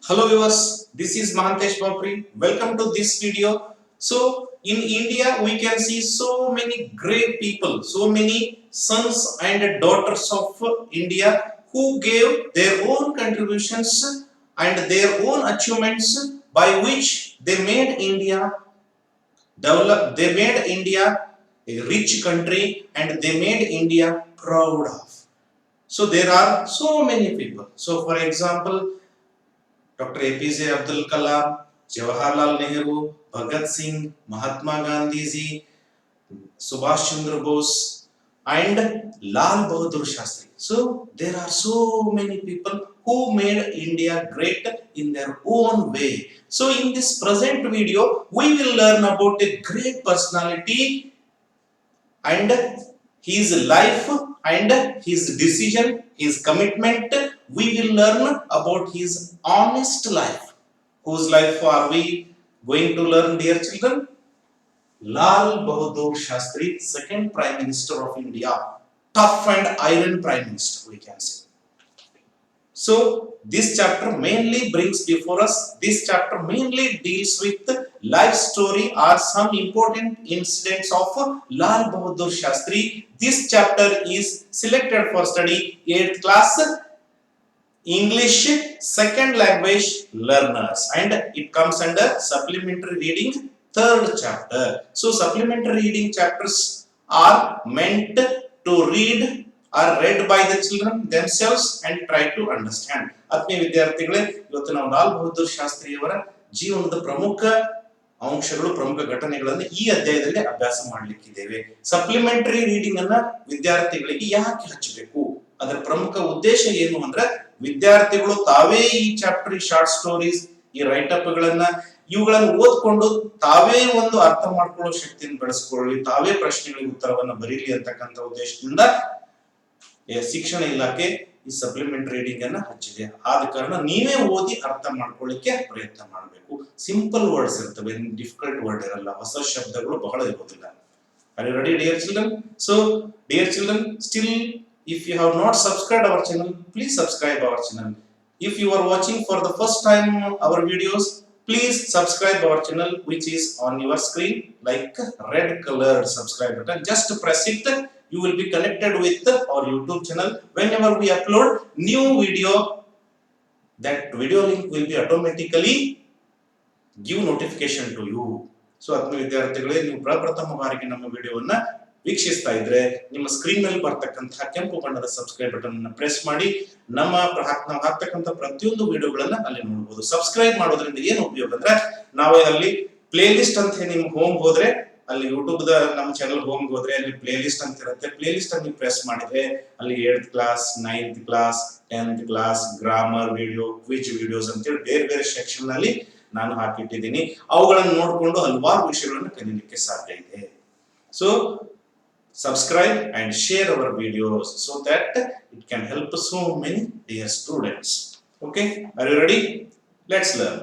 Hello viewers, this is Mahantesh Bapri. Welcome to this video. So in India we can see so many great people, so many sons and daughters of India who gave their own contributions and their own achievements by which they made India develop, they made India a rich country and they made India proud of. So there are so many people. So for example, Dr. APJ Abdul Kalam, Jawaharlal Nehru, Bhagat Singh, Mahatma Gandhi ji, Subhash Chandra Bose, and Lal Bahadur Shastri. So there are so many people who made India great in their own way. So in this present video, we will learn about a great personality and his life and his decision, his commitment. We will learn about his honest life. Whose life are we going to learn, dear children? Lal Bahadur Shastri, second Prime Minister of India. Tough and iron Prime Minister, we can say. So, this chapter mainly brings before us, this chapter mainly deals with life story or some important incidents of Lal Bahadur Shastri. This chapter is selected for study 8th class English second language learners and it comes under supplementary reading third chapter. So supplementary reading chapters are meant to read are read by the children themselves and try to understand. ಆತ್ಮೀಯ ವಿದ್ಯಾರ್ಥಿಗಳೇ, ಇವತ್ತು ನಾವು ಲಾಲ್ ಬಹದ್ದೂರ್ ಶಾಸ್ತ್ರಿಯವರ ಜೀವನದ ಪ್ರಮುಖ ಅಂಶಗಳು ಪ್ರಮುಖ ಘಟನೆಗಳನ್ನು ಈ ಅಧ್ಯಾಯದಲ್ಲಿ ಅಭ್ಯಾಸ ಮಾಡಲಿಕ್ಕಿದ್ದೇವೆ. ಸಪ್ಲಿಮೆಂಟರಿ ರೀಡಿಂಗ್ ಅನ್ನ ವಿದ್ಯಾರ್ಥಿಗಳಿಗೆ ಯಾಕೆ ಹಚ್ಚಬೇಕು, ಅದರ ಪ್ರಮುಖ ಉದ್ದೇಶ ಏನು ಅಂದ್ರೆ ವಿದ್ಯಾರ್ಥಿಗಳು ತಾವೇ ಈ ಚಾಪ್ಟರ್ ಶಾರ್ಟ್ ಸ್ಟೋರೀಸ್ ಈ ರೈಟ್ ಅಪ್ ಇವುಗಳನ್ನು ಓದ್ಕೊಂಡು ತಾವೇ ಒಂದು ಅರ್ಥ ಮಾಡ್ಕೊಳ್ಳೋ ಶಕ್ತಿಯನ್ನು ಬೆಳೆಸ್ಕೊಳ್ಳಿ, ತಾವೇ ಪ್ರಶ್ನೆಗಳಿಗೆ ಉತ್ತರವನ್ನ ಬರೀಲಿ ಅಂತಕ್ಕಂಥ ಉದ್ದೇಶದಿಂದ ಶಿಕ್ಷಣ ಇಲಾಖೆ ಈ ಸಪ್ಲಿಮೆಂಟರಿ ರೀಡಿಂಗ್ ಅನ್ನ ಹಚ್ಚಿದೆ. ಆದ ಕಾರಣ ನೀವೇ ಓದಿ ಅರ್ಥ ಮಾಡ್ಕೊಳ್ಳಿಕ್ಕೆ ಪ್ರಯತ್ನ ಮಾಡಬೇಕು. ಸಿಂಪಲ್ ವರ್ಡ್ಸ್ ಇರ್ತವೆ, ಡಿಫಿಕಲ್ಟ್ ವರ್ಡ್ ಇರಲ್ಲ, ಹೊಸ ಶಬ್ದಗಳು ಬಹಳ ಇರೋದಿಲ್ಲ. Are you ready, dear children? So, dear children, still if you have not subscribed our channel, please subscribe our channel. If you are watching for the first time our videos, please subscribe our channel which is on your screen like red colored subscribe button. Just press it. You will be connected with our YouTube channel. Whenever we upload new video, that video link will be automatically give notification to you. So ಆತ್ಮೀಯ ವಿದ್ಯಾರ್ಥಿಗಳೇ, ನೀವು ಪ್ರಪ್ರಥಮ ಬಾರಿಗೆ ನಮ್ಮ ವಿಡಿಯೋವನ್ನ ವೀಕ್ಷಿಸ್ತಾ ಇದ್ರೆ ನಿಮ್ಮ screen ಮೇಲೆ ಬರ್ತಕ್ಕಂತಹ ಕೆಂಪು ಬಣ್ಣದ ಸಬ್ಸ್ಕ್ರೈಬ್ ಬಟನ್ ಅನ್ನು ಪ್ರೆಸ್ ಮಾಡಿ ನಾವು ಹಾಕ್ತಕ್ಕಂಥ ಪ್ರತಿಯೊಂದು ವಿಡಿಯೋಗಳನ್ನ ಅಲ್ಲಿ ನೋಡಬಹುದು. ಸಬ್ಸ್ಕ್ರೈಬ್ ಮಾಡೋದ್ರಿಂದ ಏನು ಉಪಯೋಗ ಅಂದ್ರೆ, ನಾವು ಅಲ್ಲಿ ಪ್ಲೇ ಲಿಸ್ಟ್ ಅಂತ ನಿಮ್ ಹೋಮ್ ಹೋದ್ರೆ ಅಲ್ಲಿ ಯೂಟ್ಯೂಬ್ ನಮ್ಮ ಚಾನಲ್ ಹೋಮ್ ಹೋದ್ರೆ ಅಲ್ಲಿ ಪ್ಲೇ ಲಿಸ್ಟ್ ಅಂತ ಇರುತ್ತೆ. ಪ್ಲೇ ಲಿಸ್ಟ್ ಅನ್ನು ಪ್ರೆಸ್ ಮಾಡಿದ್ರೆ ಅಲ್ಲಿ 8th class 9th class 10th class grammar video quiz videos ಅಂತೇಳಿ ಬೇರೆ ಬೇರೆ ಸೆಕ್ಷನ್ ನಲ್ಲಿ ನಾನು ಹಾಕಿಟ್ಟಿದ್ದೀನಿ. ಅವುಗಳನ್ನು ನೋಡಿಕೊಂಡು ಹಲವಾರು ವಿಷಯಗಳನ್ನು ಕಲಿಯಲಿಕ್ಕೆ ಸಾಧ್ಯ ಇದೆ. So subscribe and share our videos so that it can help so many dear students. Okay, are you ready? Let's learn.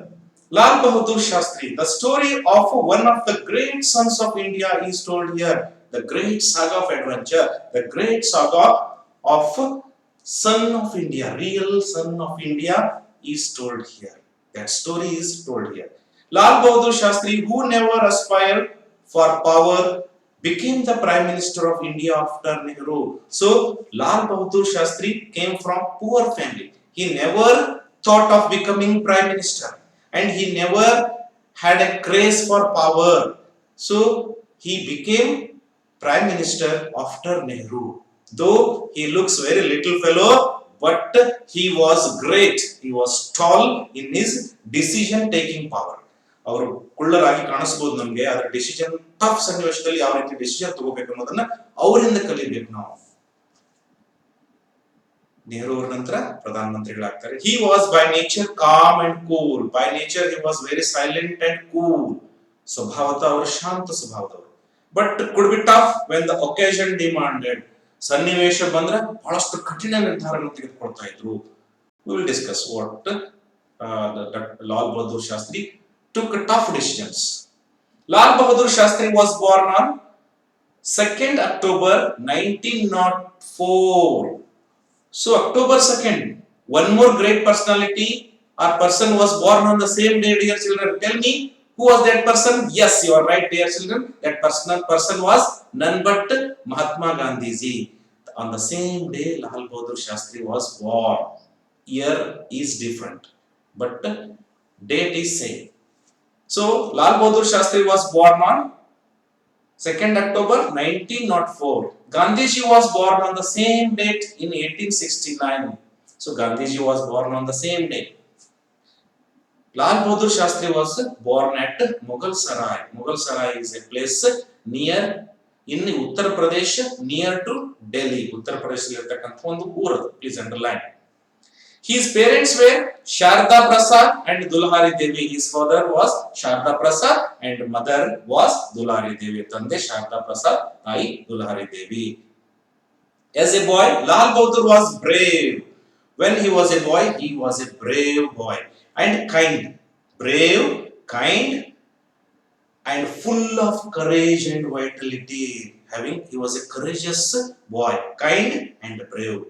Lal Bahadur Shastri, the story of one of the great sons of India is told here. The great saga of adventure, the great saga of son of India, real son of India is told here. That story is told here. Lal Bahadur Shastri, who never aspired for power, became the Prime Minister of India after Nehru. So, Lal Bahadur Shastri came from poor family. He never thought of becoming Prime Minister and he never had a craze for power. So, he became Prime Minister after Nehru. Though he looks very little fellow, but he was great. He was tall in his decision taking power. ಅವರು ಕುಳ್ಳರಾಗಿ ಕಾಣಿಸಬಹುದು ನಮ್ಗೆ, ಅದರ decision tough ಸನ್ನಿವೇಶದಲ್ಲಿ ಯಾವ ರೀತಿ decision ತಗೋಬೇಕು ಅನ್ನೋದನ್ನ ಅವರಿಂದ ಕಲಿಬೇಕು ನಾವು. ನೆಹರು ಅವರ ನಂತರ ಪ್ರಧಾನ ಮಂತ್ರಿಗಳಾಗ್ತಾರೆ. He was by nature calm and cool. By nature he was very silent and cool. ಸ್ವಭಾವತಃ ಅವರು ಶಾಂತ ಸ್ವಭಾವದವರು. But could be tough when the occasion demanded. ಸನ್ನಿವೇಶ ಬಂದ್ರೆ ಬಹಳಷ್ಟು ಕಠಿಣ ನಿರ್ಧಾರಗಳನ್ನು ತೆಗೆದುಕೊಳ್ತಾ ಇದ್ರು. We will discuss what Lal Bahadur Shastri took tough decisions. Lal Bahadur Shastri was born on 2nd October 1904. So October 2nd, one more great personality or person was born on the same day, dear children? Tell me, who was that person? Yes, you are right, dear children. That person was none but Mahatma Gandhi ji. On the same day, Lal Bahadur Shastri was born. Year is different, but date is same. So Lal Bahadur Shastri was born on 2nd October 1904. Gandhiji was born on the same date in 1869. So Gandhiji was born on the same day. Lal Bahadur Shastri was born at Mughal Sarai. Mughal Sarai is a place near in Uttar Pradesh, near to Delhi. Uttar Pradesh ಇರತಕ್ಕಂಥ ಒಂದು ಊರು. Please underline. His parents were Sharda Prasad and Dulhari Devi. His father was Sharda Prasad and mother was Dulhari Devi. Tande Sharda Prasad, Ai Dulhari Devi. As a boy, Lal Bahadur was brave. When he was a boy, he was a brave boy and kind. Brave, kind, and full of courage and vitality. He was a courageous boy, kind and brave.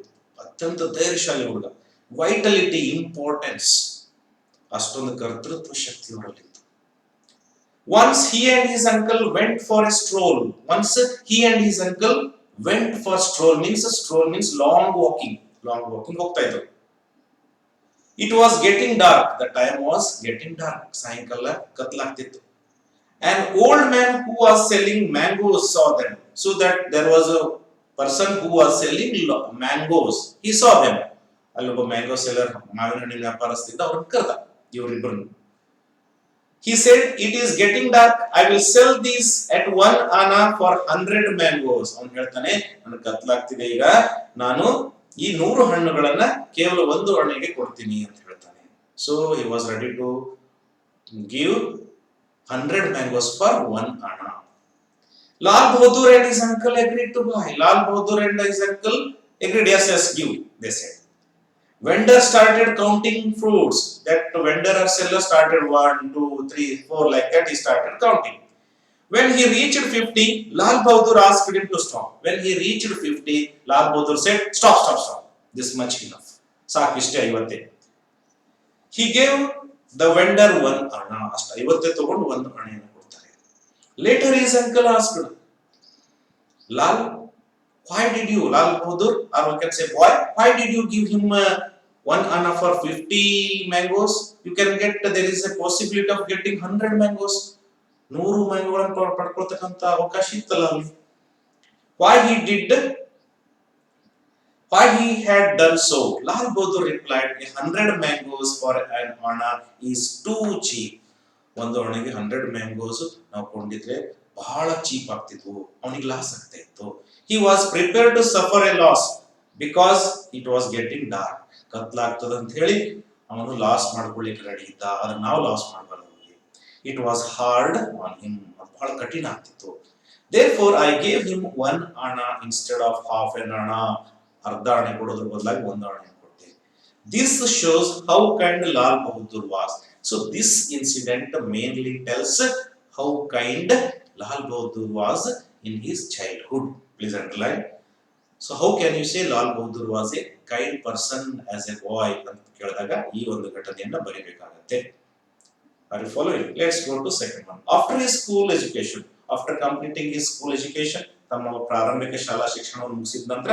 ಅತ್ಯಂತ ಧೈರ್ಯಶಾಲಿ ಹುಡುಗ. ವೈಟಲಿಟಿ, importance, ಅಷ್ಟೊಂದು ಕರ್ತೃತ್ವ ಶಕ್ತಿ ಅವರಲ್ಲಿತ್ತು. Once he and his uncle went for a stroll. Once he and his uncle went for stroll means long walking. Long walking ಹೋಗ್ತಾ ಇದ್ರು. It was getting dark. The time was getting dark. ಸಾಯಂಕಾಲ ಕತ್ಲಾಗ್ತಿತ್ತು. An old man who was selling mangoes saw them. So that there was a person who was selling mangoes. He saw them. ಅಲ್ಲೊಬ್ಬ mango seller, ಮಾವಿನ ಹಣ್ಣಿನ ವ್ಯಾಪಾರಸ್ಥಿದ್ದ, ಅವ್ರನ್ನ ಕರೆದ ಇವರಿಬ್ಬರನ್ನು. He said, "It is getting dark. I will sell these at 1 anna for 100 mangoes." ಅವನು ಹೇಳ್ತಾನೆ, ನನಗೆ ಕತ್ಲಾಗ್ತಿದೆ, ಈಗ ನಾನು ಈ 100 ಹಣ್ಣುಗಳನ್ನ ಕೇವಲ 1 ಆಣೆಗೆ ಕೊಡ್ತೀನಿ ಅಂತ ಹೇಳ್ತಾನೆ. So he was ready to give 100 mangoes for 1 anna. Lal Bahadur and his uncle agreed to buy. Lal Bahadur and his uncle agreed, yes, give, they said. Vendor started counting fruits. That vendor or seller started 1, 2, 3, 4 like that. He started counting. When he reached 50, Lal Bahadur asked him to stop. When he reached 50, Lal Bahadur said, "Stop. This much enough. Saak ishte 50." He gave the vendor 1 anna. Ashta 50 ತಗೊಂಡು 1 ಅಣೆಯನ್ನು ಕೊಡ್ತಾರೆ. Later his uncle asked, Lal Bahadur, or we can say boy, why did you give him 1 anna for 50 mangoes? You can get, there is a possibility of getting 100 mangoes. 100 mangoಗಳನ್ನು ಪಡ್ಕೊಳ್ತಕ್ಕಂತ ಅವಕಾಶ ಇತ್ತಲ್ಲ ಅಲ್ಲಿ. Why he had done so? Lal Bahadur replied, 100 mangoes for an anna is too cheap. ಒಂದು ಹಣ್ಣಿಗೆ 100 mangoes ನಾವು ಕೊಂಡಿದ್ರೆ ಬಹಳ cheap ಆಗ್ತಿದ್ವು, ಅವನಿಗೆ loss ಆಗ್ತಾ ಇತ್ತು. He was prepared to suffer a loss because it was getting dark. ಕತ್ಲಾಗ್ತದ ಅಂತ ಹೇಳಿ ಅವನು ಲಾಸ್ ಮಾಡ್ಕೊಳ್ಳಿಕ್ಕೆ ರೆಡಿ ಇದ್ದ, ಅದನ್ನ ನಾವು ಲಾಸ್ ಮಾಡಬಾರ್ದು. It was hard on him. ಬಹಳ ಕಠಿಣ ಆಗ್ತಿತ್ತು. Therefore I gave him 1 anna instead of half an anna. ಅರ್ಧ ಆಣೆ ಕೊಡೋದ್ರ ಬದಲಾಗಿ 1 ಆಣೆ ಕೊಟ್ಟೆ. This shows how kind Lal Bahadur was. So this incident mainly tells how kind Lal Bahadur was in his childhood. Please underline. So how can you say Lal Bahadur was a kind person as a boy ಅಂತ ಕೇಳಿದಾಗ ಈ ಒಂದು ಘಟನೆಯನ್ನ ಬರಿಬೇಕಾಗುತ್ತೆ. Are you following? Let's go to second one. After his school education, after completing his school education, ತಮ್ಮ ಪ್ರಾರಂಭಿಕ ಶಾಲಾ ಶಿಕ್ಷಣವನ್ನು ಮುಗಿಸಿದ ನಂತರ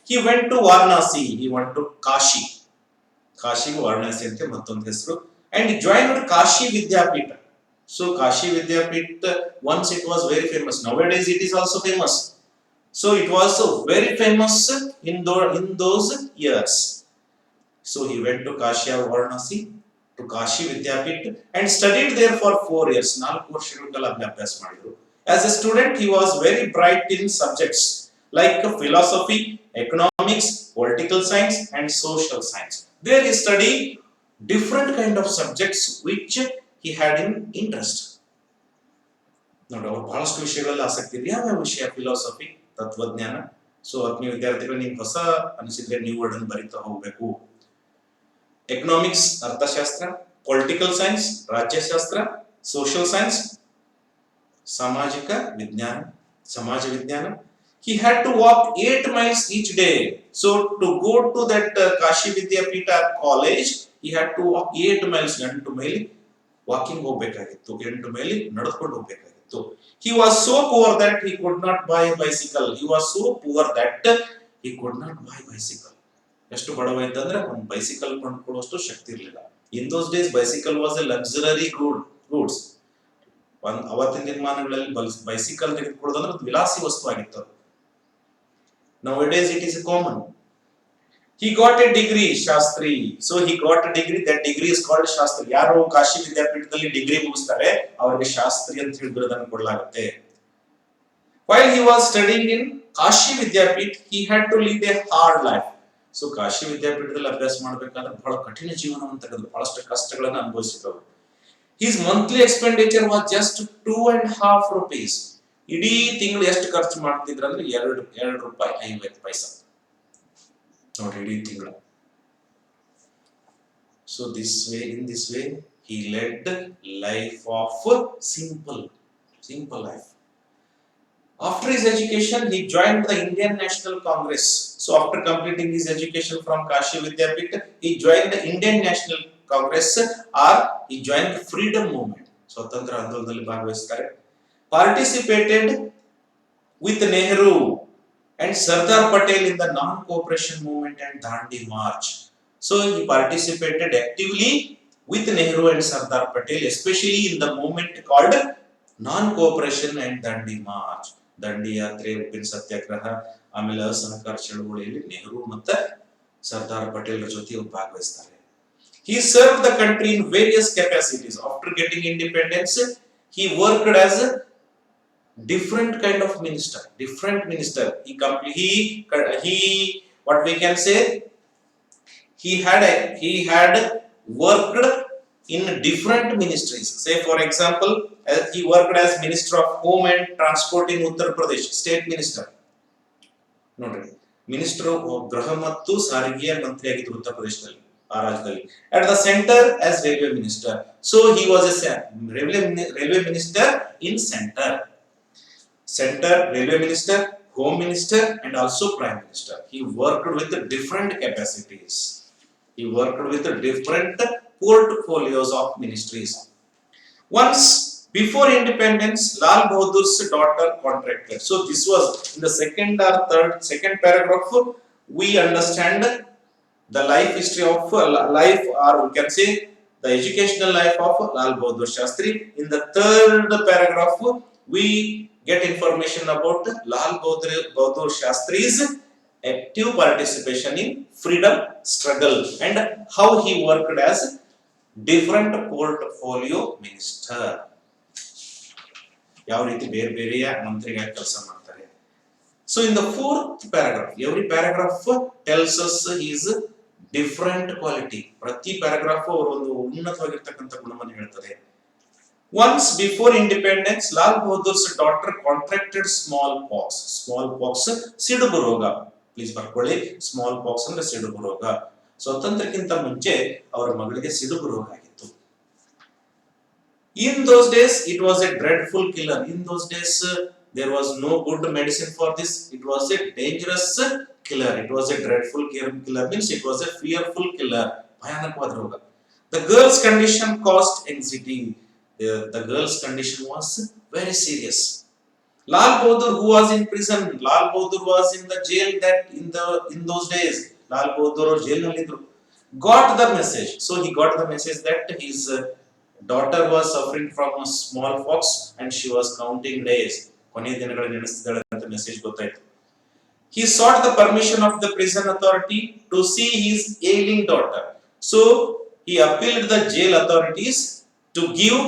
he went to Varanasi. He went to Kashi. ಕಾಶಿಗೆ ವಾರಣಾಸಿ ಅಂತ ಮತ್ತೊಂದು ಹೆಸರು. And joined Kashi Vidyapita. So Kashi Vidyapita, once it was very famous. Nowadays it is also famous. So it was very famous in those years. So he went to Kashi or Varanasi, to Kashi Vidyapita, and studied there for 4 years. 4 ವರ್ಷಗಳ ಕಾಲ ಅಭ್ಯಾಸ ಮಾಡಿದ್ರು. As a student, he was very bright in subjects like philosophy, economics, political science, and social science. There he studied different kind of subjects which he had in interest. ನೋಡಿ, ಅವ್ರು ಬಹಳಷ್ಟು ವಿಷಯಗಳಲ್ಲಿ ಆಸಕ್ತಿ ಇದೆ. ಯಾವ ವಿಷಯ? ಫಿಲಾಸಫಿ, ತತ್ವಜ್ಞಾನ. ಸೊ ಆತ್ಮೀಯ ವಿದ್ಯಾರ್ಥಿಗಳು, ನಿಮ್ಗೆ ಹೊಸ ಅನಿಸಿದ್ರೆ ನ್ಯೂ ವರ್ಡ್ ಅನ್ನು ಬರಿತಾ ಹೋಗಬೇಕು. ಎಕನಾಮಿಕ್ಸ್, ಅರ್ಥಶಾಸ್ತ್ರ, ಪೊಲಿಟಿಕಲ್ ಸೈನ್ಸ್, ರಾಜ್ಯಶಾಸ್ತ್ರ, ಸೋಷಿಯಲ್ ಸೈನ್ಸ್, ಸಾಮಾಜಿಕ ವಿಜ್ಞಾನ, ಸಮಾಜ ವಿಜ್ಞಾನ. He had to walk 8 miles each day. So to go to that Kashi Vidyapita college, he had to walk 8 miles, 8 mile walking ಹೋಗ್ಬೇಕಾಗಿತ್ತು, 8 ಮೈಲಿ ನಡೆದುಕೊಂಡು ಹೋಗ್ಬೇಕಾಗಿತ್ತು. He was so poor that he could not buy a bicycle. He was so poor that he could not buy bicycle. ಎಷ್ಟು ಬಡವ ಇದ್ದಂದ್ರೆ ಒಂದು bicycle ಕೊಂಡ್ಕೊಳ್ಳುವಷ್ಟು ಶಕ್ತಿ ಇರಲಿಲ್ಲ. In those days bicycle was a luxury goods. ಅವತ್ತಿನ ದಿನಮಾನಗಳಲ್ಲಿ ಬೈಸಿಕಲ್ ತೆಗೆದುಕೊಳ್ಳೋದಂದ್ರೆ ಒಂದು ವಿಲಾಸಿ ವಸ್ತು ಆಗಿತ್ತು. Nowadays it is common. He got a degree, Shastri. So he got a degree. That degree is called Shastri. ಯಾರು ಕಾಶಿ ವಿದ್ಯಾಪೀಠದಲ್ಲಿ ಡಿಗ್ರಿ ಮುಗಿಸ್ತಾರೆ ಅವರಿಗೆ ಶಾಸ್ತ್ರಿ ಅಂತ ಹೇಳಿ ಬಿರುದನ್ನು ಕೊಡಲಾಗುತ್ತೆ. While he was studying in Kashi Vidyapith, he had to lead a hard life. So Kashi ವಿದ್ಯಾಪೀಠದಲ್ಲಿ ಅಭ್ಯಾಸ ಮಾಡಬೇಕಾದ್ರೆ ಬಹಳ ಕಠಿಣ ಜೀವನವನ್ನು ತೆಗೆದು ಬಹಳಷ್ಟು ಕಷ್ಟಗಳನ್ನು ಅನುಭವಿಸಿದವರು. His monthly expenditure was just 2.5 rupees. ಇಡೀ ತಿಂಗಳು ಎಷ್ಟು ಖರ್ಚು ಮಾಡ್ತಿದ್ರು ಅಂದ್ರೆ 2 ರೂಪಾಯಿ 50 ಪೈಸಾ ನೋಡಿ ಇಡೀ ತಿಂಗಳು. So in this way he led life of simple life. After his education he joined the Indian National Congress. So after completing his education from Kashi Vidyapith he joined the Indian National Congress, or he joined the freedom movement. ಸ್ವತಂತ್ರ ಆಂದೋಲನದಲ್ಲಿ ಭಾಗವಹಿಸುತ್ತಾರೆ. Participated with Nehru and Sardar Patel in the non-cooperation movement and Dandi March. So he participated actively with Nehru and Sardar Patel, especially in the movement called non-cooperation and Dandi March. ದಂಡಿ ಯಾತ್ರೆ, ಉಪ್ಪಿನ ಸತ್ಯಾಗ್ರಹ, ಆಮೇಲೆ ಅಸಹಕಾರ ಚಳವಳಿಯಲ್ಲಿ ನೆಹರು ಮತ್ತು ಸರ್ದಾರ್ ಪಟೇಲ್ ಜೊತೆ ಭಾಗವಹಿಸ್ತಾರೆ. He served the country in various capacities. After getting independence, he worked as a different kind of minister. He what we can say, he had worked in different ministries. Say for example, he worked as Minister of Home and Transport in Uttar Pradesh, state minister. ನೋಡ್ರಿ, minister ಗೃಹ ಮತ್ತು ಸಾರಿಗೆಯ ಮಂತ್ರಿ ಆಗಿದ್ರು ಉತ್ತರ ಪ್ರದೇಶದಲ್ಲಿ, ಆ ರಾಜ್ಯದಲ್ಲಿ. At the center as railway minister. So he was a railway minister in center, railway minister, home minister and also prime minister. He worked with different capacities. He worked with different portfolios of ministries. Once before independence, Lal Bahadur's daughter contracted. So this was in the second paragraph. We understand the life history of life, or we can say the educational life of Lal Bahadur Shastri. In the third paragraph, we get information about Lal Bahadur Shastri's active participation in freedom struggle and how he worked as different portfolio minister. ಯಾವ ರೀತಿ ಬೇರೆ ಬೇರೆಯ ಮಂತ್ರಿಗಳ ಕೆಲಸ ಮಾಡ್ತಾರೆ. So in the fourth paragraph, every paragraph tells us his different quality. ಪ್ರತಿ paragraph ಅವರು ಒಂದು ಉನ್ನತವಾಗಿರ್ತಕ್ಕಂಥ ಗುಣವನ್ನು ಹೇಳ್ತಾರೆ. Once before independence, Lal Bahadur's daughter contracted smallpox. ಸಿಡುಬು ರೋಗ. ಪ್ಲೀಸ್ ಬರ್ಕೊಳ್ಳಿ, smallpox ಅಂದ್ರೆ ಸಿಡುಬು ರೋಗ. ಸ್ವಾತಂತ್ರ್ಯಕ್ಕಿಂತ ಮುಂಚೆ ಅವರ ಮಗಳಿಗೆ ಸಿಡುಬು ರೋಗ ಆಗಿತ್ತು. In those days, it was a dreadful killer. In those days, there was no good medicine for this. It was a dangerous killer. It was a dreadful killer. Means it was a fearful killer. ಭಯಾನಕವಾದ ರೋಗ. The girl's condition caused anxiety. The girl's condition was very serious. Lal Bahadur, who was in prison, Lal Bahadur was in the jail that in those days. Lal Bahadur jail nalidru. Got the message. So he got the message that his daughter was suffering from a smallpox and she was counting days. ಕೊನೆಯ ದಿನಗಳಲ್ಲಿ ನೆನೆಸ್ತಿದ್ದಾಳೆ ಅಂತ message ಗೊತ್ತಾಯ್ತು. He sought the permission of the prison authority to see his ailing daughter. So he appealed the jail authorities to give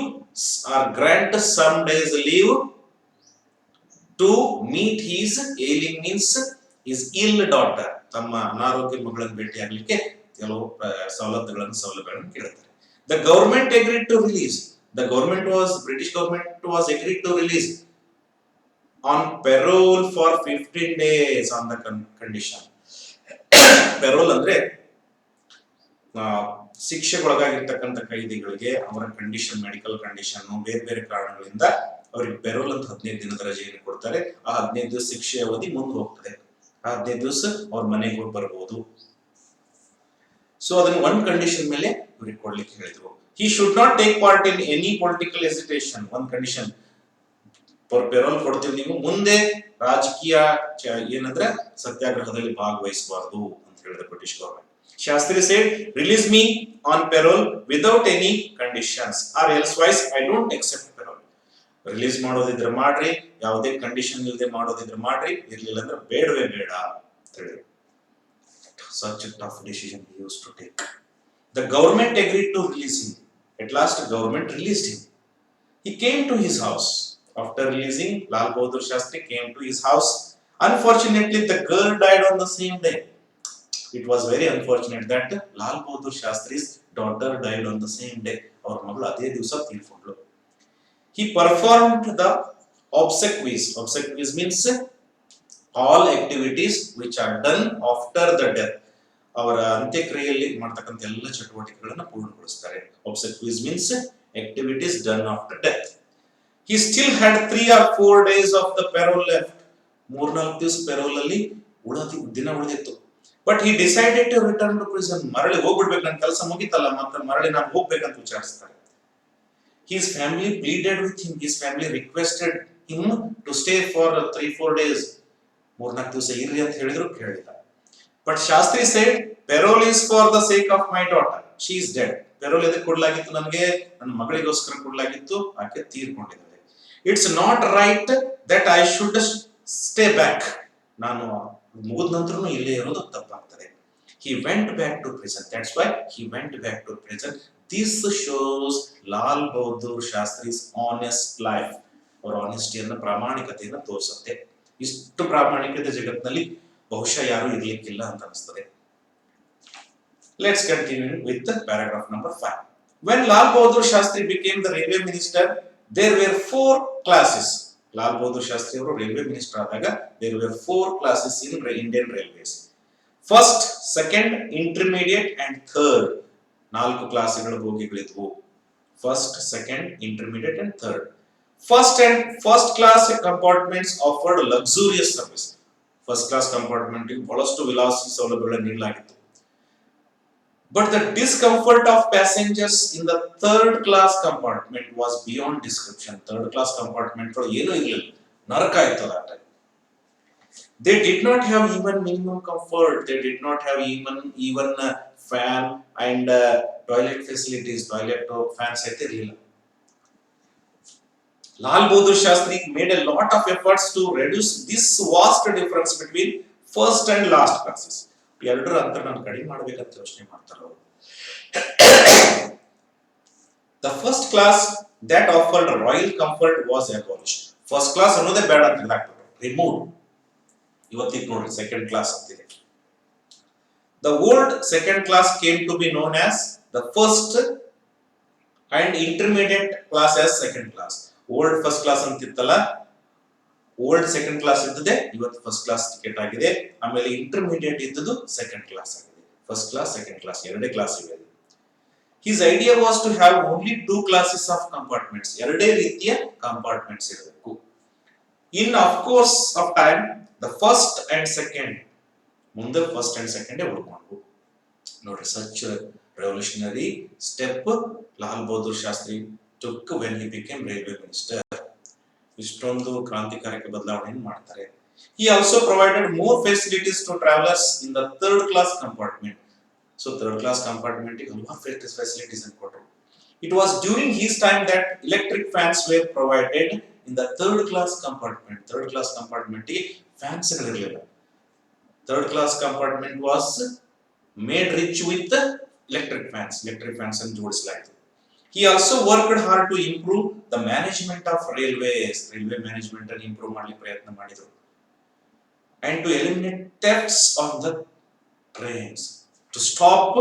or grant some days leave to meet his ailing, means his ill daughter. ತಮ್ಮ ಅನಾರೋಗ್ಯ ಮಗಳನ್ನು ಭೇಟಿಯಾಗಲಿಕ್ಕೆ ಕೆಲವು ಸೌಲಭ್ಯಗಳನ್ನು ಕೇಳ್ತಾರೆ. The government agreed to release. British government was agreed to release on parole for 15 days on the condition. Parole ಅಂದ್ರೆ ಶಿಕ್ಷೆಗೊಳಗಾಗಿರ್ತಕ್ಕಂಥ ಕೈದಿಗಳಿಗೆ ಅವರ condition, medical condition, ಬೇರೆ ಬೇರೆ ಕಾರಣಗಳಿಂದ ಅವರಿಗೆ ಪೆರೋಲ್ ಅಂತ 15 ದಿನದ ರಜೆಯನ್ನು ಕೊಡ್ತಾರೆ. ಆ 15 ದಿವಸ ಶಿಕ್ಷೆ ಅವಧಿ ಮುಂದೆ ಹೋಗ್ತದೆ. ಆ 15 ದಿವಸ ಅವ್ರ ಮನೆಗೆ ಹೋಗಿ ಬರಬಹುದು. ಸೊ ಅದನ್ನ ಒಂದು ಕಂಡೀಷನ್ ಮೇಲೆ ಇವ್ರಿಗೆ ಕೊಡ್ಲಿಕ್ಕೆ ಹೇಳಿದ್ರು. He should not take part in any political agitation. One condition, parole ಕೊಡ್ತೀವಿ, ನೀವು ಮುಂದೆ ರಾಜಕೀಯ ಏನಂದ್ರೆ ಸತ್ಯಾಗ್ರಹದಲ್ಲಿ ಭಾಗವಹಿಸಬಾರದು ಅಂತ ಹೇಳಿದ British government. Shastri said, release me on parole without any conditions or elsewise I don't accept parole. Release ಮಾಡೋದಿದ್ರೆ ಮಾಡ್ರಿ, ಯಾವುದೇ ಕಂಡೀಷನ್ ಇಲ್ಲದೆ ಮಾಡೋದಿದ್ರೆ ಮಾಡ್ರಿ, ಇರ್ಲಿಲ್ಲ ಅಂದ್ರೆ ಬೇಡವೇ ಬೇಡ ಅಂತ ಹೇಳಿದ್ರು. Such a tough decision he used to take. The government agreed to release him. At last, the government released him. He came to his house. After releasing, Lal Bahadur Shastri came to his house. Unfortunately, the girl died on the same day. It was very unfortunate that Lal Bahadur Shastri's daughter died on the same day. Our maglu ade divasa tirkondlu. He performed the obsequies. Obsequies means all activities which are done after the death. ಅವರ ಅಂತ್ಯಕ್ರಿಯೆಯಲ್ಲಿ ಮಾಡ್ತಕ್ಕಂಥ ಎಲ್ಲ ಚಟುವಟಿಕೆಗಳನ್ನ ಪೂರ್ಣಗೊಳಿಸ್ತಾರೆ. Obsequies means activities done after death. He still had 3 or 4 days of the parole left. 3-4 ದಿವಸ payroll ಅಲ್ಲಿ ದಿನ ಉಳಿದಿತ್ತು. But he decided to return to prison. ಮರಳಿ ಹೋಗ್ಬಿಡ್ಬೇಕು, ನನ್ನ ಕೆಲಸ ಮುಗಿತಲ್ಲ, ಮತ್ತೆ ಮರಳಿ ನಾನು ಹೋಗ್ಬೇಕಂತ ವಿಚಾರಿಸ್ತಾರೆ. His family pleaded with him. His family requested him to stay for 3-4 days. 3-4 ದಿವಸ ಇರ್ರಿ ಅಂತ ಹೇಳಿದ್ರು, ಕೇಳಿಲ್ಲ. But Shastri said, parole is for the sake of my daughter. She is dead. Parole ಎದಕ್ಕೆ ಕೊಡಲಾಗಿತ್ತು ನನಗೆ? ನನ್ನ ಮಗಳಿಗೋಸ್ಕರ ಕೊಡಲಾಗಿತ್ತು, ಆಕೆ ತೀರ್ಕೊಂಡಿದ್ದಾರೆ. It's not right that I should stay back. ನಾನು ಮುಗಿದ ನಂತರನೂ ಇಲ್ಲೇ ಇರೋದು ತಪ್ಪಾಗ್ತದೆ. He went back to prison. That's why he went back to prison. This shows Lal Bahadur Shastri's honest life. ಅವರ ಆನೆಸ್ಟಿಯನ್ನ, ಪ್ರಾಮಾಣಿಕತೆಯನ್ನು ತೋರಿಸುತ್ತೆ. ಇಷ್ಟು ಪ್ರಾಮಾಣಿಕತೆ ಜಗತ್ತಿನಲ್ಲಿ ಬಹುಶಃ ಯಾರು ಇರಲಿಕ್ಕಿಲ್ಲ ಅಂತ ಅನಿಸ್ತದೆ. Let's continue with the paragraph number 5. When Lal Bahadur Shastri became the railway minister, there were 4 classes. Lal Bahadur Shastri ಅವರು ರೈಲ್ವೆ ಮಿನಿಸ್ಟರ್ ಆದಾಗ there were 4 classes in Indian Railways. First, second, intermediate and third. 4 ಕ್ಲಾಸ್ಗಳು ಬೋಗಿಗಳಿದ್ವು. First, second, intermediate and third. First class compartments offered luxurious service. First class compartment ಬಹಳಷ್ಟು ವಿಲಾಸಿ ಸೌಲಭ್ಯಗಳನ್ನು ನೀಡಲಾಗಿತ್ತು. But the discomfort of passengers in the third class compartment was beyond description. Third class compartment ಏನು ಇರಲಿಲ್ಲ, ನರಕ ಇತ್ತು ಆ time. They did not have even minimum comfort. They did not have even fan and toilet facilities. Toilet fans ಐತೆ ಇರಲಿಲ್ಲ. Lal Bahadur Shastri made a lot of efforts to reduce this vast difference between first and last classes. ಎರಡರ ಅಂತರ ನಾನು ಕಡಿಮೆ ಮಾಡಬೇಕಂತ ಯೋಚನೆ ಮಾಡ್ತಾರೆ ಅವರು. The first class that offered royal comfort was abolished. First class ಅನ್ನೋದೇ ಬೇಡ ಅಂತ ಹೇಳಾಕ್ಬಿಟ್ರು, ರಿಮೂವ್. ಇವತ್ತಿಗೆ ನೋಡ್ರಿ ಸೆಕೆಂಡ್ ಕ್ಲಾಸ್ ಅಂತಿದೆ. The old second class came to be known as the first and intermediate class as second class. Old first class ಅಂತಿತ್ತಲ್ಲ, old second class ಇದ್ದದೆ ಇವತ್ತು first class ticket ಆಗಿದೆ. ಆಮೇಲೆ ಇಂಟರ್ಮೀಡಿಯೇಟ್ ಇದ್ದದ್ದು ಸೆಕೆಂಡ್ ಕ್ಲಾಸ್ ಆಗಿದೆ. First class, second class ಎರಡೇ class ಇವೆ. His idea was to have only 2 classes of compartments. ಎರಡೇ ರೀತಿಯ ಕಂಪಾರ್ಟ್ಮೆಂಟ್ಸ್ ಇರಬೇಕು. In of course of time, the first and second, ಮುಂದೆ ಫಸ್ಟ್ ಅಂಡ್ ಸೆಕೆಂಡ್ ಉಳ್ಕೊಂಡ್ರು. ನೋಡ್ರಿ, such a revolutionary step Lal Bahadur Shastri took when he became railway minister. ಇಷ್ಟೊಂದು ಕ್ರಾಂತಿಕಾರಕ ಬದಲಾವಣೆಯನ್ನು ಮಾಡ್ತಾರೆ. He also provided more facilities to travelers in the third class compartment. So third class compartment ಗೆ ಹಲವಾರು facilities ಅನ್ನು ಕೊಟ್ಟರು. It was during his time that electric fans were provided in the third class compartment. Third class compartment ಗೆ fans ಇರಲಿಲ್ಲ. Third class compartment was made rich with electric fans. Electric fans ಅನ್ನು ಜೋಡಿಸಲಾಯಿತು. He also worked hard to improve the management of railways. Railway management ಅನ್ನು improve ಮಾಡಲಿಕ್ಕೆ ಪ್ರಯತ್ನ ಮಾಡಿದರು. And to eliminate thefts on the trains. To stop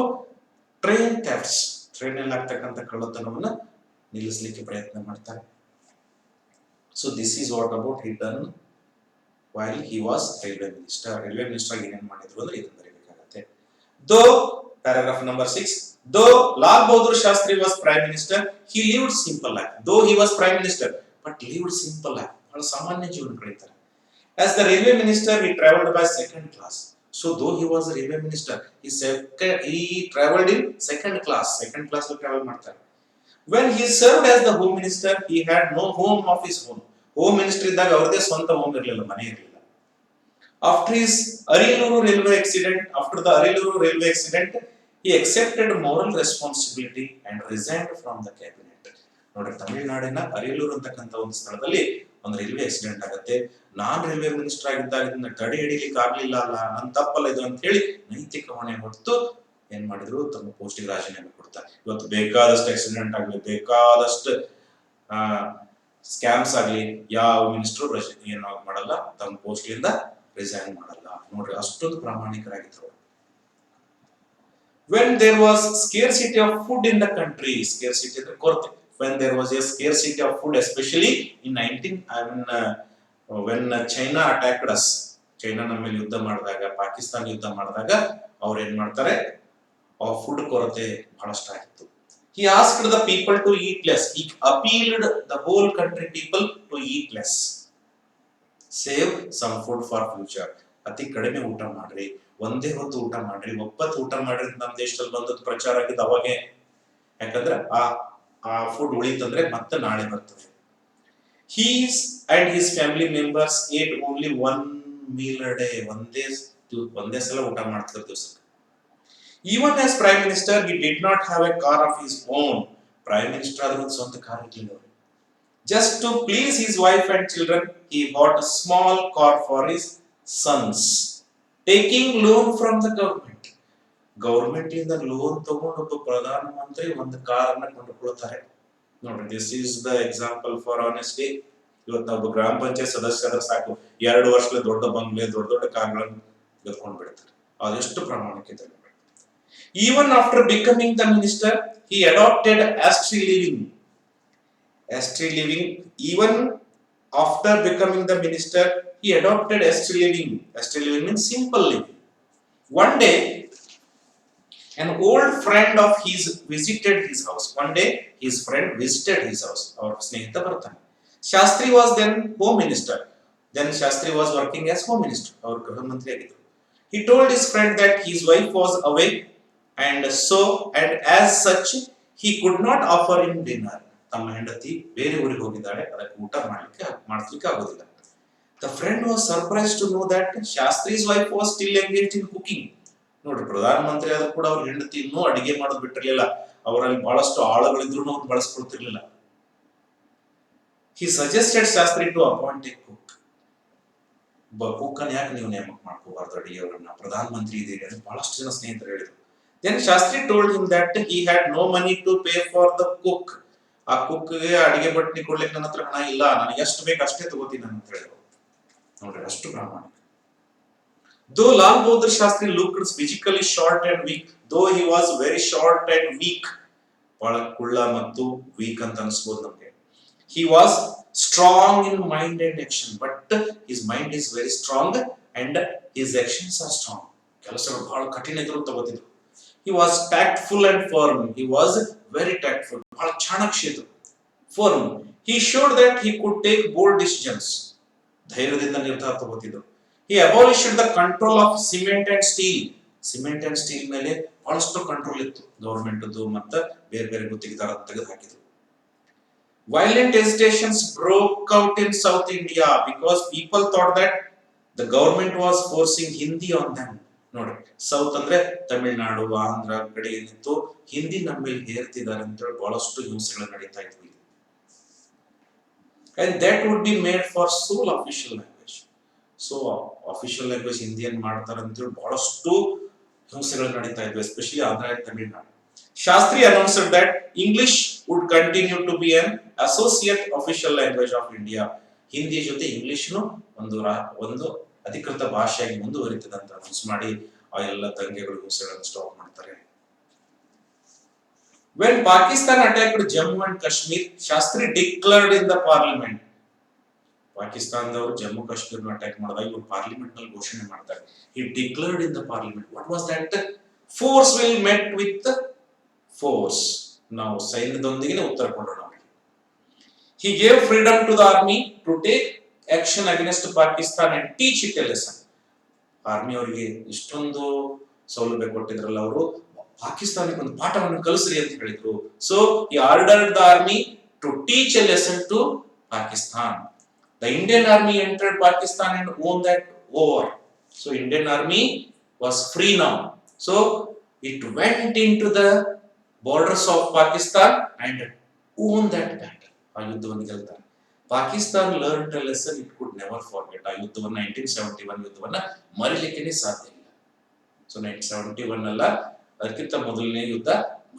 train thefts. Train ಅಲ್ಲಿ ಆಗ್ತಕ್ಕಂಥ ಕಳ್ಳತನವನ್ನು ನಿಲ್ಲಿಸಲಿಕ್ಕೆ ಪ್ರಯತ್ನ ಮಾಡ್ತಾರೆ. So this is what about he done while he was railway minister. Railway minister ಏನೇನು ಮಾಡಿದ್ರು ಅಂದ್ರೆ ಇದನ್ನ ಬರೀಬೇಕಾಗುತ್ತೆ. Though paragraph number 6, though Lal Bahadur Shastri was prime minister, he lived simple life. Though he was prime minister, but lived simple life. ಬಹಳ ಸಾಮಾನ್ಯ ಜೀವನ ಕಳೀತಾರೆ. As the railway minister, he traveled by second class. So though he was a railway minister, he traveled in second class. Second class ಅಲ್ಲಿ travel ಮಾಡ್ತಾರೆ. When he served as the home minister, he had no home of his own. Home minister ಇದ್ದಾಗ ಅವರದೇ ಸ್ವಂತ home ಇರಲಿಲ್ಲ, ಮನೆ ಇರಲಿಲ್ಲ. After his Ariluru railway accident, he accepted moral responsibility and resigned from the cabinet. ನೋಡ್ರಿ, ತಮಿಳುನಾಡಿನ ಅರಿಯಲೂರು ಅಂತಕ್ಕಂಥ ಒಂದು ಸ್ಥಳದಲ್ಲಿ ಒಂದು ರೈಲ್ವೆ ಆಕ್ಸಿಡೆಂಟ್ ಆಗುತ್ತೆ. ನಾನ್ ರೈಲ್ವೆ ಮಿನಿಸ್ಟರ್ ಆಗಿದ್ದಾಗ ಇದನ್ನ ತಡೆ ಹಿಡಿಲಿಕ್ಕೆ ಆಗ್ಲಿಲ್ಲ ಅಲ್ಲ, ನನ್ ತಪ್ಪಲ್ಲ ಇದು ಅಂತ ಹೇಳಿ ನೈತಿಕ ಹೊಣೆ ಹೊತ್ತು ಏನ್ ಮಾಡಿದ್ರು, ತಮ್ಮ ಪೋಸ್ಟಿಗೆ ರಾಜೀನಾಮೆ ಕೊಡ್ತಾರೆ. ಇವತ್ತು ಬೇಕಾದಷ್ಟು ಆಕ್ಸಿಡೆಂಟ್ ಆಗ್ಲಿ, ಬೇಕಾದಷ್ಟು ಸ್ಕ್ಯಾಮ್ಸ್ ಆಗ್ಲಿ, ಯಾವ ಮಿನಿಸ್ಟರ್ ಏನು ಮಾಡಲ್ಲ, ತಮ್ಮ ಪೋಸ್ಟಿಂದ ರಿಸೈನ್ ಮಾಡಲ್ಲ. ನೋಡ್ರಿ, ಅಷ್ಟೊಂದು ಪ್ರಾಮಾಣಿಕರಾಗಿದ್ರು. When there was scarcity of food in the country, scarcity ಅಂದ್ರೆ ಕೊರತೆ. When there was a scarcity of food, especially in when China attacked us, China ನಮ್ಮ ಮೇಲೆ ಯುದ್ಧ ಮಾಡಿದಾಗ, ಪಾಕಿಸ್ತಾನ ಯುದ್ಧ ಮಾಡಿದಾಗ ಅವ್ರು ಏನ್ ಮಾಡ್ತಾರೆ, ಆ ಫುಡ್ ಕೊರತೆ ಬಹಳಷ್ಟು ಆಗಿತ್ತು. He asked the people to eat less. He appealed the whole country people to eat less. Save some food for future. ಅತಿ ಕಡಿಮೆ ಊಟ ಮಾಡ್ರಿ, ಒಂದೇ ಹೊತ್ತು ಊಟ ಮಾಡ್ರಿ, ಒಪ್ಪತ್ತು ಊಟ ಮಾಡ್ರಿ ನಮ್ಮ ದೇಶದಲ್ಲಿ ಬಂದದ್ದು ಪ್ರಚಾರ ಆಗಿದ್ದು ಅವಾಗೆ. ಯಾಕಂದ್ರೆ ಆ ಫುಡ್ ಉಳಿತಂದ್ರೆ ಮತ್ತೆ ನಾಳೆ ಬರ್ತದೆ. He and his family members ate only one meal a day. ಒಂದೇ ಸಲ ಊಟ ಮಾಡ್ತಾರೆ ದಿವಸಕ್ಕೆ. Even as prime minister, he did not have a car of his own. Prime minister ಆದ್ರೂ ಸ್ವಂತ ಕಾರ್ ಇರಲಿಲ್ಲ. Just to please his wife and children, he bought a small car for his sons, taking loan from the government. Government ಇಂದ loan ತಗೊಂಡು ಒಬ್ಬ ಪ್ರಧಾನ ಮಂತ್ರಿ ಒಂದು ಕಾರನ್ನ ಕೊಂಡುಕೊಳ್ತಾರೆ. ನೋಡ್ರಿ, this is the example for honesty. ಇವತ್ತು ಒಬ್ಬ ಗ್ರಾಮ ಪಂಚಾಯತ್ ಸದಸ್ಯರ ಸಾಕು 2 ವರ್ಷದಲ್ಲಿ ದೊಡ್ಡ ಬಂಗ್ಲೆ, ದೊಡ್ಡ ದೊಡ್ಡ ಕಾರ್ಗಳನ್ನು ಗೆದ್ಕೊಂಡು ಬಿಡ್ತಾರೆ. ಅದೆಷ್ಟು ಪ್ರಾಮಾಣಿಕತೆ. Even after becoming the minister, he adopted austere living. Austere living. Even after becoming the minister, he adopted austere living. Austere living means simple living. One day, an old friend of his visited his house. One day, his friend visited his house. Our ಸ್ನೇಹಿತ ಬರ್ತಾನೆ. Shastri was then home minister. Then Shastri was working as home minister. Our ಗೃಹ ಮಂತ್ರಿ ಆಗಿದ್ರು. He told his friend that his wife was away, and as such, he could not offer him dinner. ತಮ್ಮ ಹೆಂಡತಿ ಬೇರೆ ಊರಿಗೆ ಹೋಗಿದ್ದಾಳೆ, ಅದಕ್ಕೆ ಊಟ ಮಾಡ್ಲಿಕ್ಕೆ ಆಗೋದಿಲ್ಲ. The friend was surprised to know that Shastri's wife was still engaged in cooking. ನೋಡ್ರಿ, ಪ್ರಧಾನ ಮಂತ್ರಿ ಆದ್ರೂ ಕೂಡ ಅವ್ರ ಹೆಂಡತಿ ಇನ್ನೂ ಅಡಿಗೆ ಮಾಡೋದು ಬಿಟ್ಟಿರ್ಲಿಲ್ಲ. ಅವರಲ್ಲಿ ಬಹಳಷ್ಟು ಆಳುಗಳಿದ್ರು ಅವ್ರು ಬಳಸ್ಕೊಳ್ತಿರ್ಲಿಲ್ಲ. He suggested Shastri to appoint a cook. ಕುಕ್ಕನ್ ಯಾಕೆ ನೀವು ನೇಮಕ ಮಾಡ್ಕೋಬಾರ್ದು ಅಡಿಗೆಯವರನ್ನ, ಪ್ರಧಾನ ಮಂತ್ರಿ ಇದೀರಿ ಅಂತ ಬಹಳಷ್ಟು ಜನ ಸ್ನೇಹಿತರು ಹೇಳಿದ್ರು. Then Shastri told him that he had no money to pay for the cook. ಆ ಕುಕ್ಗೆ ಅಡಿಗೆ ಬಟ್ಟಿ ಕೊಡ್ಲಿಕ್ಕೆ ನನ್ನ ಹತ್ರ ಹಣ ಇಲ್ಲ, ನನಗೆ ಎಷ್ಟು ಬೇಕು ಅಷ್ಟೇ ತಗೋತೀನಿ ಅಂತ ಹೇಳಿದ್ರು. ನೋಡ್ರಿ, ಅಷ್ಟು ಪ್ರಾಮಾಣಿಕ. Though Lal Bahadur Shastri looked physically short and weak, though he was very short and weak, ಬಹಳ ಕುಳ್ಳ ಮತ್ತು ವೀಕ್ ಅಂತ ಅನ್ಸ್ಬೋದು ನಮ್ಗೆ. He was strong in mind and action, but his mind is very strong and his actions are strong. ಕೆಲಸಗಳು ಬಹಳ ಕಠಿಣ ಇದ್ರು ತಗೋತಿದ್ರು. He was tactful and firm. He was very tactful. ಬಹಳ ಚಾಣಾಕ್ಷ ಇದ್ರು. Firm. He showed that he could take bold decisions. ಧೈರ್ಯದಿಂದ ನಿರ್ಧಾರ ತಗೋತಿದ್ರು. He abolished the control of cement and steel. Cement and steel ಮೇಲೆ ಬಹಳಷ್ಟು ಕಂಟ್ರೋಲ್ ಇತ್ತು ಗವರ್ಮೆಂಟ್ದು, ಮತ್ತೆ ಬೇರೆ ಬೇರೆ ಗುತ್ತಿಗೆದಾರ ತೆಗೆದು ಹಾಕಿದ್ರು. Violent agitations broke out in South India because people thought that the government was forcing Hindi on them. ನೋಡಿ, ಸೌತ್ ಅಂದ್ರೆ ತಮಿಳುನಾಡು, ಆಂಧ್ರ ಕಡೆ ಏನಿತ್ತು, ಹಿಂದಿ ನಮ್ಮ ಮೇಲೆ ಹೇರ್ತಿದ್ದಾರೆ ಅಂತ ಹೇಳಿ ಬಹಳಷ್ಟು ಹಿಂಸೆಗಳು ನಡೀತಾ ಇದ್ವಿ. And that would be made for sole official language. So official language ಹಿಂದಿಯನ್ನು ಮಾಡ್ತಾರೆ ಅಂತ ಹೇಳಿ ಬಹಳಷ್ಟು ಹಿಂಸೆಗಳು ನಡೀತಾ ಇದ್ವಿ, especially Andhra and Tamil Nadu. Shastri announced that English would continue to be an associate official language of India. Hindi ಜೊತೆ ಇಂಗ್ಲಿಷ್ನು ಒಂದು ಅಧಿಕೃತ ಭಾಷೆಯಾಗಿ ಮುಂದುವರಿತದೆ ಅಂತ ಅನೌನ್ಸ್ ಮಾಡಿ ಆ ಎಲ್ಲ ದಂಗೆಗಳು, ಹಿಂಸೆಗಳನ್ನು ಸ್ಟಾಪ್ ಮಾಡ್ತಾರೆ. When Pakistan attacked Jammu and Kashmir, Shastri declared in the parliament. ಪಾಕಿಸ್ತಾನದವರು ಜಮ್ಮು ಕಾಶ್ಮೀರನ ಅಟ್ಯಾಕ್ ಮಾಡಿದಾಗ ಇವರು ಪಾರ್ಲಿಮೆಂಟ್ ನಲ್ಲಿ ಘೋಷಣೆ ಮಾಡ್ತಾರೆ. He declared in the parliament. What was that? Force will met with force. ನಾವು ಸೈನ್ಯದೊಂದಿಗೆ ಉತ್ತರ ಕೊಡೋಣ. He gave freedom to the army to take action against Pakistan and teach it a lesson. Army ಅವರಿಗೆ ಇಷ್ಟೊಂದು ಸೌಲಭ್ಯ ಕೊಟ್ಟಿದ್ರಲ್ಲ ಅವರು, ಪಾಕಿಸ್ತಾನಕ್ಕೆ ಒಂದು ಪಾಠವನ್ನು ಕಲಿಸ್ರಿ ಅಂತ ಹೇಳಿದ್ರು. So he ordered the army to teach a lesson to Pakistan. The Indian army entered Pakistan and own that over. So Indian army was free now. So it went into the borders of Pakistan and won that battle. ಆ ಯುದ್ಧವನ್ನು ಗೆಲ್ತಾರೆ. Pakistan learned a lesson it could never forget. ಆ ಯುದ್ಧವನ್ನು 1971 ಯುದ್ಧವನ್ನ ಮರಿಲಿಕ್ಕೆ ಸಾಧ್ಯ ಇಲ್ಲ. So 1971 ಅಲ್ಲ, ಅದಕ್ಕಿಂತ ಮೊದಲನೇ ಯುದ್ಧ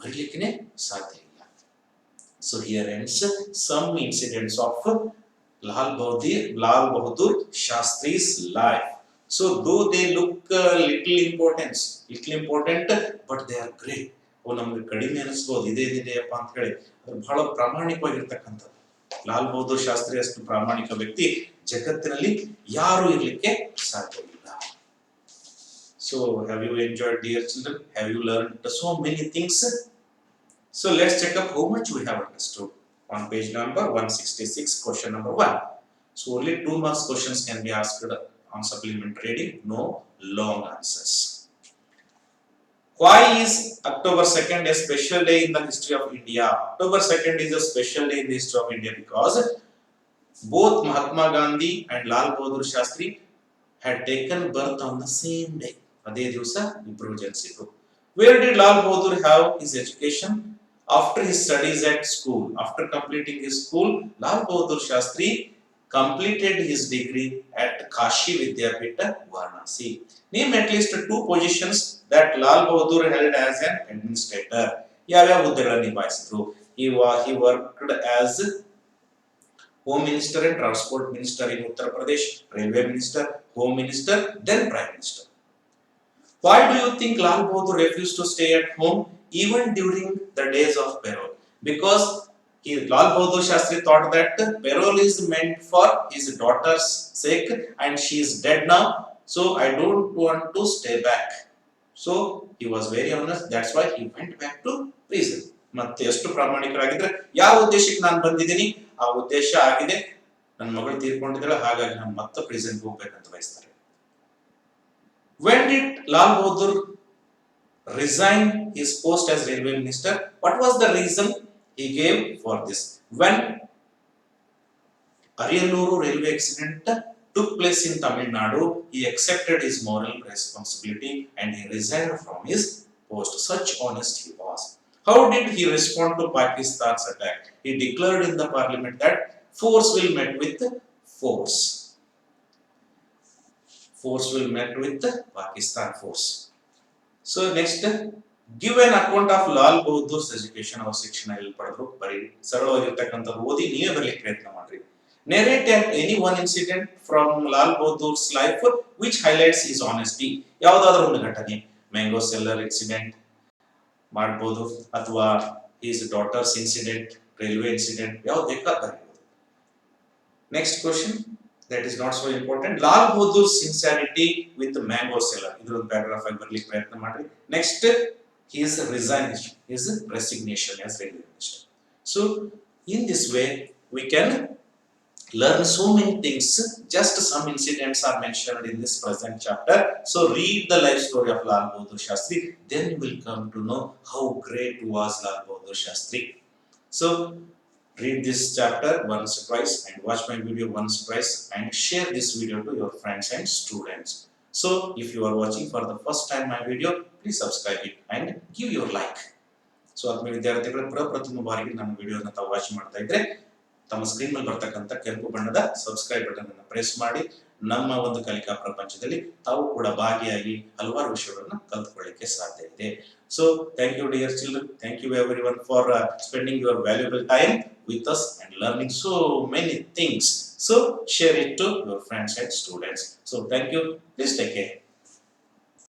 ಮರಿಲಿಕ್ಕೆ ಸಾಧ್ಯ ಇಲ್ಲ. So here ends some incidents of Lal Bahadur Shastri's life. So though they look little important, but they are great. ನಮ್ಗೆ ಕಡಿಮೆ ಅನಿಸ್ಬೋದು, ಇದೇನಿದೆಯಪ್ಪ ಅಂತ ಹೇಳಿ, ಅದು ಬಹಳ ಪ್ರಾಮಾಣಿಕವಾಗಿರ್ತಕ್ಕಂಥದ್ದು. ಲಾಲ್ ಬಹದ್ದೂರ್ ಶಾಸ್ತ್ರಿ ಅಷ್ಟು ಪ್ರಾಮಾಣಿಕ ವ್ಯಕ್ತಿ ಜಗತ್ತಿನಲ್ಲಿ ಯಾರು ಇರ್ಲಿಕ್ಕೆ ಸಾಧ್ಯ ಇಲ್ಲ. So have you enjoyed, dear children? Have you learned so many things? So let's check up how much we have understood. On page number 166, question number 1. So only 2 marks questions can be asked on supplementary reading, no long answers. Why is October 2nd a special day in the history of India? October 2nd is a special day in the history of India because both Mahatma Gandhi and Lal Bahadur Shastri had taken birth on the same day. Ade divasa ibru janisidru. Where did Lal Bahadur have his education? After his studies at school, after completing his school, Lal Bahadur Shastri completed his degree at Kashi Vidyapita, Varanasi. Name at least 2 positions that Lal Bahadur held as an administrator. Yavya ಹುದ್ದೆಗಳನ್ನು ನಿಭಾಯಿಸಿದ್ರು. He worked as Home Minister and Transport Minister in Uttar Pradesh, Railway Minister, Home Minister, then Prime Minister. Why do you think Lal Bahadur refused to stay at home even during the days of parole? Because Lal Bahadur Shastri thought that parole is meant for his daughter's sake and she is dead now, so I don't want to stay back. So he was very honest, that's why he went back to prison. ಮತ್ತೆ ಎಷ್ಟು ಪ್ರಾಮಾಣಿಕರಾಗಿದ್ರೆ, ಯಾವ ಉದ್ದೇಶಕ್ಕೆ ನಾನು ಬಂದಿದ್ದೀನಿ, ಆ ಉದ್ದೇಶ ಆಗಿದೆ, ನನ್ನ ಮಗಳು ತೀರ್ಕೊಂಡಿದ್ದಾಳೆ, ಹಾಗಾಗಿ ನಾನು ಮತ್ತೆ ಪ್ರಿಸನ್ಗೆ ಹೋಗ್ಬೇಕಂತ ಬಯಸ್ತಾರೆ. When did Lal Bahadur resign his post as railway minister? What was the reason he gave for this? When Ariyannur railway accident took place in Tamil Nadu, he accepted his moral responsibility and he resigned from his post. Such honest he was. How did he respond to Pakistan's attack? He declared in the parliament that force will meet with force. Force will meet with Pakistan force. So next, give an account of Lal Bahadur's education. Our section ಅಲ್ಲಿ ಪಡೆದ್ರು, ಬರೀ ಸರಳವಾಗಿರ್ತಕ್ಕಂಥದ್ದು ಓದಿ ನೀವೇ ಬರಲಿಕ್ಕೆ ಪ್ರಯತ್ನ ಮಾಡ್ರಿ. Narrate any one incident from Lal Bahadur's life which highlights his honesty. ಯಾವುದಾದರೂ ಒಂದು ಘಟನೆ, ಮ್ಯಾಂಗೋ ಸೆಲ್ಲರ್ ಇನ್ಸಿಡೆಂಟ್ ಮಾಡಬಹುದು, ಅಥವಾ his daughter's incident, railway incident, ಯಾವ್ದು ಬೇಕಾದ್ರೂ ಬರೀಬಹುದು. Next question, that is not so important. Lal Bahadur's sincerity with the mango seller. ಇದೊಂದು paragraph ಆಗಿ ಬರಲಿಕ್ಕೆ ಪ್ರಯತ್ನ ಮಾಡ್ರಿ. Next, his resignation, his resignation as railway minister. So in this way we can learn so many things. Just some incidents are mentioned in this present chapter. So read the life story of Lal Bahadur Shastri, then you will come to know how great was Lal Bahadur Shastri. So read this chapter once or twice and watch my video once or twice and share this video to your friends and students. So if you are watching for the first time my video, please subscribe it and give your like. So ಆತ್ಮೀಯ ವಿದ್ಯಾರ್ಥಿಗಳು, ಪ್ರಪ್ರಥಮ ಬಾರಿಗೆ ನನ್ನ ವಿಡಿಯೋನ ತಾವು watch ಮಾಡ್ತಾ ಇದ್ರೆ ತಮ್ಮ ಸ್ಕ್ರೀನ್ ಮೇಲೆ ಬರ್ತಕ್ಕಂಥ ಕೆಂಪು ಬಣ್ಣದ ಸಬ್ಸ್ಕ್ರೈಬ್ ಬಟನ್ ಅನ್ನು ಪ್ರೆಸ್ ಮಾಡಿ ನಮ್ಮ ಒಂದು ಕಲಿಕಾ ಪ್ರಪಂಚದಲ್ಲಿ ತಾವು ಕೂಡ ಭಾಗಿಯಾಗಿ ಹಲವಾರು ವಿಷಯಗಳನ್ನು ಕಲಿತುಕೊಳ್ಳಲಿಕ್ಕೆ ಸಾಧ್ಯ ಇದೆ. So thank you dear children, thank you everyone for spending your valuable time with us and learning so many things. So share it to your friends and students. So thank you, please take care.